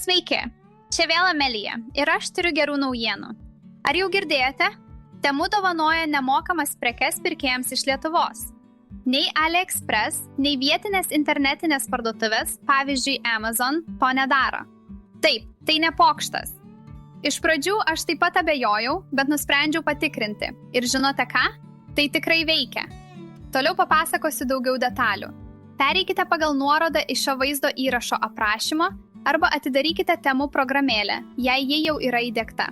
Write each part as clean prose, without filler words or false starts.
Sveiki, čia vėl Amelija ir aš turiu gerų naujienų. Ar jau girdėjote? Temu dovanoja nemokamas prekes pirkėjams iš Lietuvos. Nei AliExpress, nei vietinės internetinės parduotuvės, pavyzdžiui Amazon, to nedaro. Taip, tai ne pokštas. Iš pradžių aš taip pat abejojau, bet nusprendžiau patikrinti. Ir žinote ką? Tai tikrai veikia. Toliau papasakosiu daugiau detalių. Pereikite pagal nuorodą iš šio vaizdo įrašo aprašymo arba atidarykite Temu programėlę, jei ji jau yra įdiegta.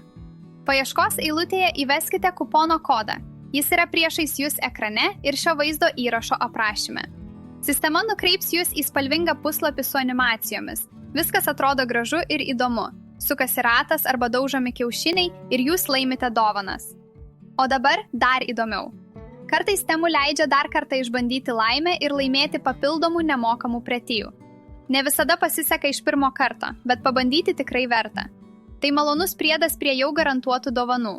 Paieškos eilutėje įveskite kupono kodą. Jis yra priešais jūs ekrane ir šio vaizdo įrašo aprašyme. Sistema nukreips jūs į spalvingą puslapį su animacijomis. Viskas atrodo gražu ir įdomu. Sukasi ratas arba daužomi kiaušiniai ir jūs laimite dovanas. O dabar dar įdomiau. Kartais Temu leidžia dar kartą išbandyti laimę ir laimėti papildomų nemokamų pretijų. Ne visada pasiseka iš pirmo karto, bet pabandyti tikrai verta. Tai malonus priedas prie jau garantuotų dovanų.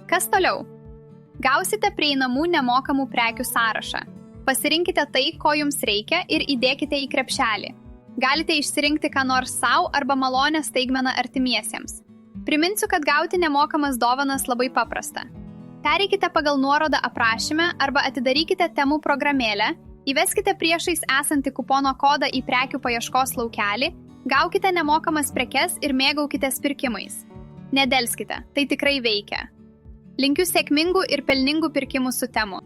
Kas toliau? Gausite prieinamų nemokamų prekių sąrašą. Pasirinkite tai, ko jums reikia ir įdėkite į krepšelį. Galite išsirinkti ką nors sau arba malonę staigmeną artimiesiems. Priminsiu, kad gauti nemokamas dovanas labai paprasta. Pereikite pagal nuorodą aprašyme arba atidarykite Temu programėlę, įveskite priešais esantį kupono kodą į prekių paieškos laukelį, gaukite nemokamas prekes ir mėgaukitės pirkimais. Nedelskite, tai tikrai veikia. Linkiu sėkmingų ir pelningų pirkimų su Temu.